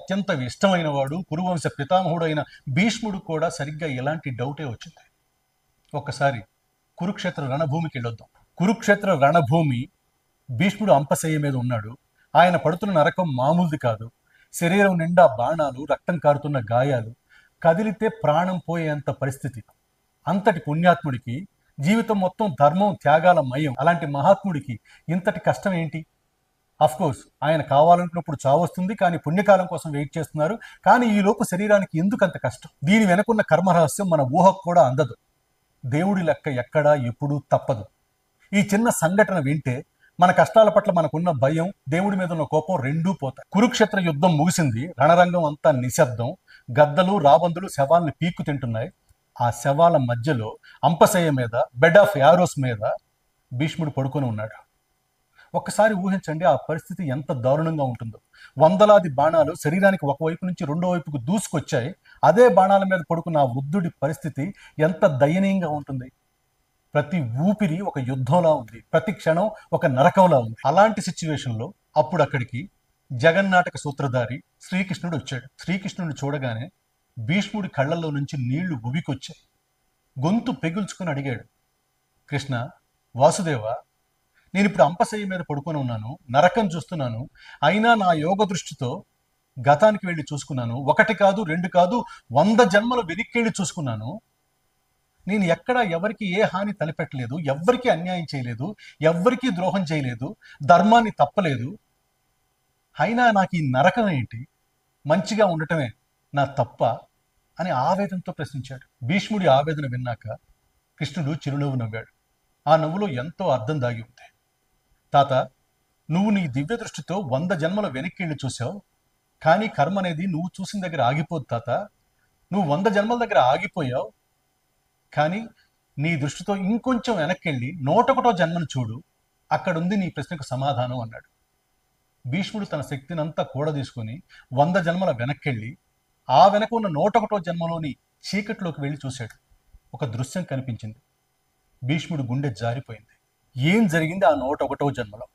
అత్యంత ఇష్టమైన వాడు, కురువంశ పితామహుడైన భీష్ముడు కూడా సరిగ్గా ఇలాంటి డౌటే వచ్చింది. ఒక్కసారి కురుక్షేత్ర రణభూమికి వెళ్ళొద్దాం. కురుక్షేత్ర రణభూమి, భీష్ముడు అంపశయ్య మీద ఉన్నాడు. ఆయన పడుతున్న నరకం మామూలుది కాదు. శరీరం నిండా బాణాలు, రక్తం కారుతున్న గాయాలు, కదిలితే ప్రాణం పోయేంత పరిస్థితి. అంతటి పుణ్యాత్ముడికి జీవితం మొత్తం ధర్మం త్యాగాల మయం. అలాంటి మహాత్ముడికి ఇంతటి కష్టం ఏంటి? కోర్స్ ఆయన కావాలనుకున్నప్పుడు చావు వస్తుంది, కానీ పుణ్యకాలం కోసం వెయిట్ చేస్తున్నారు. కానీ ఈ లోపు శరీరానికి ఎందుకు అంత కష్టం? దీని వెనకున్న కర్మరహస్యం మన ఊహకు కూడా అందదు. దేవుడి లెక్క ఎక్కడా ఎప్పుడూ తప్పదు. ఈ చిన్న సంఘటన వింటే మన కష్టాల పట్ల మనకున్న భయం, దేవుడి మీద ఉన్న కోపం రెండూ పోతాయి. కురుక్షేత్ర యుద్ధం ముగిసింది. రణరంగం అంతా నిశ్శబ్దం. గద్దలు, రాబందులు శవాల్ని పీక్కు తింటున్నాయి. ఆ శవాల మధ్యలో అంపశయ్య మీద, బెడ్ ఆఫ్ యారోస్ మీద భీష్ముడు పడుకొని ఉన్నాడు. ఒక్కసారి ఊహించండి, ఆ పరిస్థితి ఎంత దారుణంగా ఉంటుందో. వందలాది బాణాలు శరీరానికి ఒకవైపు నుంచి రెండో వైపుకు దూసుకొచ్చాయి. అదే బాణాల మీద పడుకున్న ఆ వృద్ధుడి పరిస్థితి ఎంత దయనీయంగా ఉంటుంది. ప్రతి ఊపిరి ఒక యుద్ధంలా ఉంది, ప్రతి క్షణం ఒక నరకంలా ఉంది. అలాంటి సిచ్యువేషన్లో అప్పుడు అక్కడికి జగన్నాటక సూత్రధారి శ్రీకృష్ణుడు వచ్చాడు. శ్రీకృష్ణుడిని చూడగానే భీష్ముడి కళ్ళల్లో నుంచి నీళ్లు ఉబికొచ్చాయి. గొంతు పెగుల్చుకుని అడిగాడు, కృష్ణ, వాసుదేవ, నేను ఇప్పుడు అంపశయ్య మీద పడుకొని ఉన్నాను, నరకం చూస్తున్నాను. అయినా నా యోగ దృష్టితో గతానికి వెళ్ళి చూసుకున్నాను. ఒకటి కాదు, రెండు కాదు, 100 జన్మలు వెనక్కి చూసుకున్నాను. నేను ఎక్కడా ఎవరికి ఏ హాని తలపెట్టలేదు, ఎవ్వరికీ అన్యాయం చేయలేదు, ఎవ్వరికీ ద్రోహం చేయలేదు, ధర్మాన్ని తప్పలేదు. అయినా నాకు ఈ నరకం ఏంటి? మంచిగా ఉండటమే నా తప్ప అని ఆవేదనతో ప్రశ్నించాడు. భీష్ముడి ఆవేదన విన్నాక కృష్ణుడు చిరునవ్వు నవ్వాడు. ఆ నవ్వులో ఎంతో అర్థం దాగి ఉంది. తాత, నువ్వు నీ దివ్య దృష్టితో 100 జన్మల వెనక్కి చూసావు. కానీ కర్మ అనేది నువ్వు చూసిన దగ్గర ఆగిపోదు తాత. నువ్వు 100 జన్మల దగ్గర ఆగిపోయావు, కానీ నీ దృష్టితో ఇంకొంచెం వెనక్కి 101వ జన్మను చూడు, అక్కడుంది నీ ప్రశ్నకు సమాధానం అన్నాడు. భీష్ముడు తన శక్తినంతా కూడదీసుకొని 100 జన్మల వెనక్కి ఆ వెనక ఉన్న 101వ జన్మలోని చీకట్లోకి వెళ్ళి చూశాడు. ఒక దృశ్యం కనిపించింది. భీష్ముడు గుండె జారిపోయింది. ఏం జరిగింది ఆ 101వ జన్మలో?